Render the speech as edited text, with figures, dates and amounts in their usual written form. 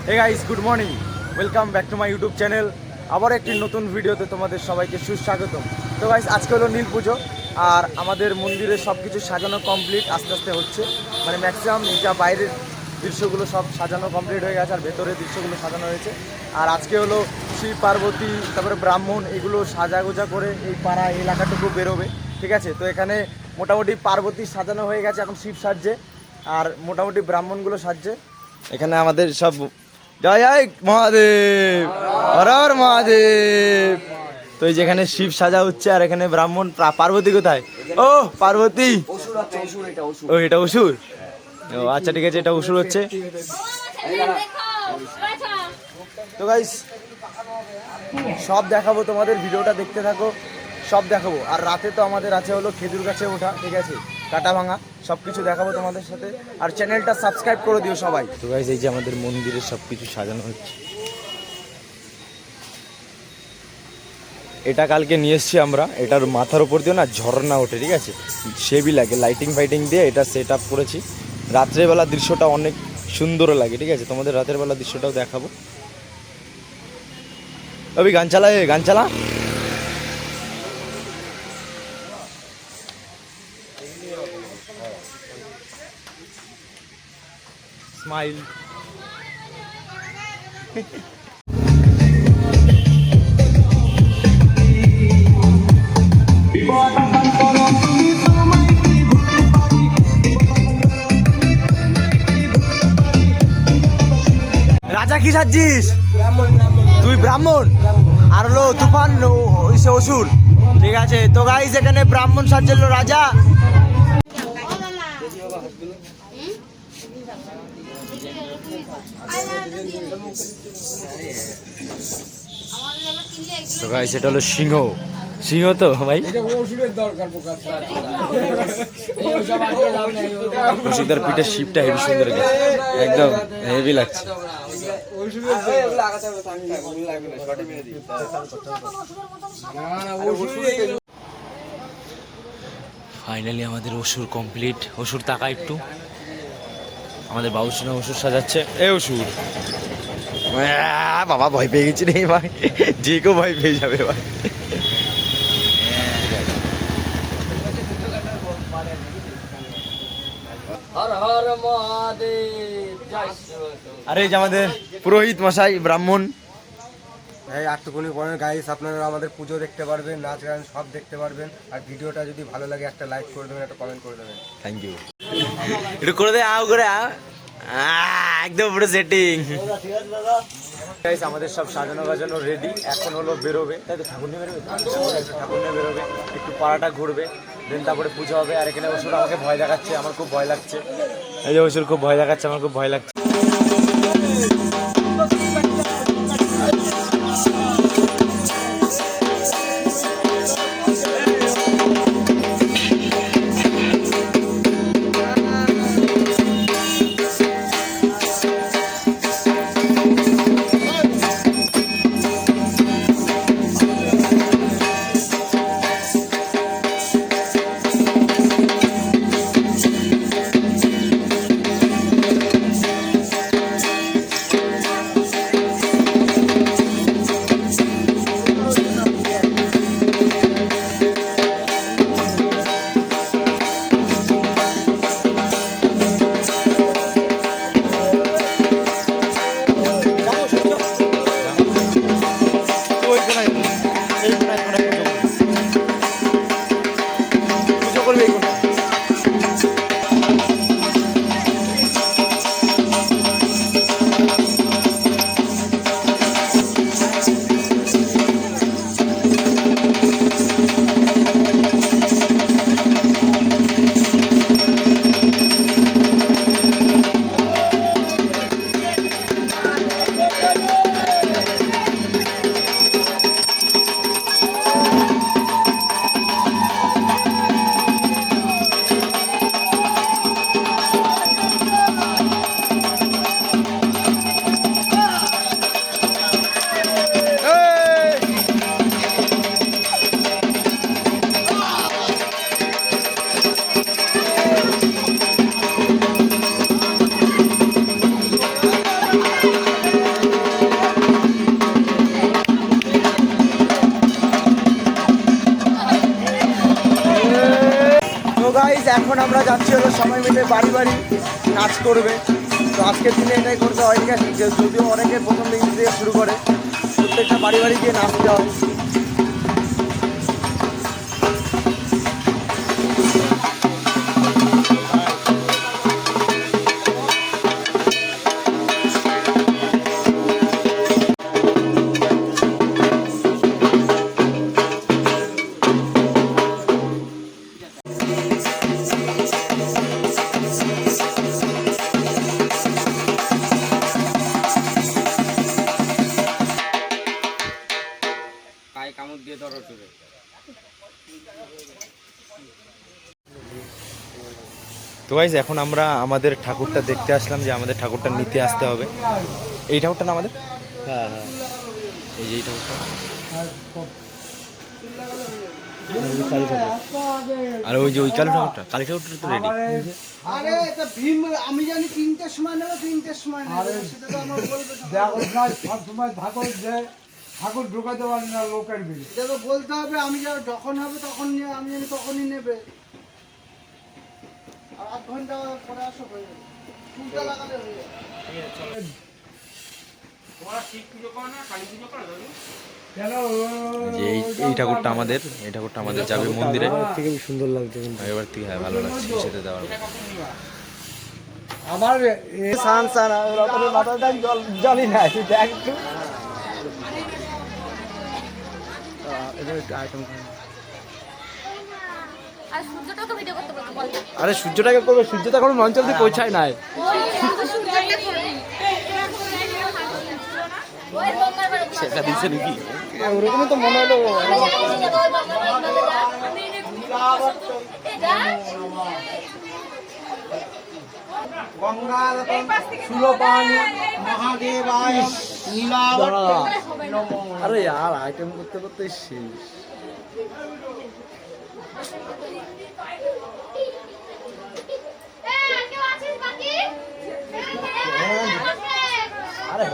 Hey guys, good morning, welcome back to my YouTube channel. আবার একটি নতুন ভিডিওতে তোমাদের সবাইকে সুস্বাগতম। তো গাইস, আজকে হলো নীল পুজো আর আমাদের মন্দিরে সব কিছু সাজানো কমপ্লিট আস্তে আস্তে হচ্ছে। মানে ম্যাক্সিমাম যা বাইরের দৃশ্যগুলো সব সাজানো কমপ্লিট হয়ে গেছে আর ভেতরের দৃশ্যগুলো সাজানো হয়েছে। আর আজকে হলো শিব পার্বতী, তারপরে ব্রাহ্মণ, এগুলো সাজাগোজা করে এই পাড়া এলাকাটুকু বেরোবে। ঠিক আছে, তো এখানে মোটামুটি পার্বতী সাজানো হয়ে গেছে, এখন শিব সাজছে আর মোটামুটি ব্রাহ্মণগুলো সাজছে। এখানে আমাদের সব জয় জয় মহাদেব, হর হর মহাদেব। তো এই যেখানে শিব সাজা হচ্ছে আর এখানে ব্রাহ্মণ। পার্বতী কোথায়? ও পার্বতী, ও এটা অসুর। ও আচ্ছা, ঠিক আছে, এটা অসুর হচ্ছে। তো গাইস, সব দেখাবো তোমাদের, ভিডিওটা দেখতে থাকো, সব দেখাবো। আর রাতে তো আমাদের আছে হলো খেজুর গাছে ওঠা, ঠিক আছে, কাটা ভাঙা, সব কিছু দেখাবো তোমাদের সাথে। আর চ্যানেলটা সাবস্ক্রাইব করে দিও সবাই। তো গাইস, এই যে আমাদের মন্দিরে সব কিছু সাজানো হচ্ছে। এটা কালকে নিয়ে এসছি আমরা, এটার মাথার উপর দিয়ে না ঝর্ণা ওঠে, ঠিক আছে, সেবি লাগে, লাইটিং ফাইটিং দিয়ে এটা সেট আপ করেছি। রাত্রেবেলা দৃশ্যটা অনেক সুন্দর লাগে, ঠিক আছে, তোমাদের রাতের বেলা দৃশ্যটাও দেখাবো। অভি গান চালা, গান চালা। স্মাইল। রাজা কি সাজছিস তুই? ব্রাহ্মণ। আর হলো তুফান অসুর। ঠিক আছে, তো গাইস এখানে ব্রাহ্মণ সাজছিল রাজা। তো গাইস, এটা হলো সিংহ। সিংহ তো ভাই, কৌশিকদার পিঠের শিপটা হেভি সুন্দর, একদম হেভি লাগছে। ফাইনালি আমাদের অসুর কমপ্লিট। অসুর টাকা একটু আমাদের বাবুসোনা অসুর সাজাচ্ছে। এ অসুর বাবা, ভয় পেয়ে গেছি রে ভাই, যে কেউ ভয় পেয়ে যাবে ভাই। আরে যে আমাদের পুরোহিত মশাই ব্রাহ্মণ। এই আটটুকুনি পরে গাইস, আপনারা আমাদের পুজো দেখতে পারবেন, নাচ গান সব দেখতে পারবেন। আর ভিডিওটা যদি ভালো লাগে একটা লাইক করে দেবেন, একটা কমেন্ট করে দেবেন। Thank you. একটু করে দে, আও করে একদম পুরো সেটিং। গাইস, আমাদের সব সাজানো গাজানো রেডি, এখন হলো বেরোবে, তাই তো? ঠাকুর নিয়ে বেরোবে, ঠাকুর নিয়ে বেরোবে, একটু পাড়াটা ঘুরবে, দেন তারপরে পুজো হবে। আর এখানে অসুর আমাকে ভয় দেখাচ্ছে, আমার খুব ভয় লাগছে। এই যে অসুর খুব ভয় দেখাচ্ছে, আমার খুব ভয় লাগছে। এখন আমরা যাচ্ছি হলো সবাই মিলে বাড়ি বাড়ি নাচ করবে। তো আজকের দিনে এটাই করতে হয়, ঠিক আছে? যদিও অনেকের প্রথম দিন দিয়ে শুরু করে, প্রত্যেকটা বাড়ি বাড়ি গিয়ে নাচতে হয়। তো গাইস এখন আমরা আমাদের ঠাকুরটা দেখতে আসলাম, যে আমাদের ঠাকুরটা নিতে আসতে হবে। এই ঠাকুরটা না আমাদের? হ্যাঁ হ্যাঁ, এই যে এই ঠাকুরটা। আর ওই যে ওই কালী ঠাকুরটা, কালী ঠাকুরটা তো রেডি। আরে এটা ভীম, আমি জানি 3টের সময় নেবে, 3টের সময় নেবে, সেটা তো আমার বলবে না। দেখো না, সব সময় ঠাকুর যে ঠাকুর ঢুকাতে পারি না লোকের ভিড়ে। এটা তো বলতে হবে, আমি যখন হবে তখন নিয়ে, আমি জানি তখনই নেবে। আর 8 ঘন্টা পরে আসো হয়ে যাবে, চুলটা লাগালে হয়ে যাবে। কেন যে এই ঠাকুরটা আমাদের, এই ঠাকুরটা আমাদের যাবে মন্দিরে। থেকে সুন্দর লাগছে কিন্তু। এবার থেকে হ্যাঁ ভালো লাগছে, সেটা দেওয়ার আমার সান সান মাথাটা জলই নাই, দেখ একটু। আর সূর্যটাকে ভিডিও করতে বলতো বল। আরে সূর্যটাকে করবে, সূর্য তো এখন অঞ্চলতে পৌঁছায় নাই। ওই সূর্যটা করবি। ওই বঙ্গার বাড়ি সেটা দিচ্ছে নাকি? ওরকমই তো মনে হলো। আরে यार আইটেম করতে করতে শেষ। আরে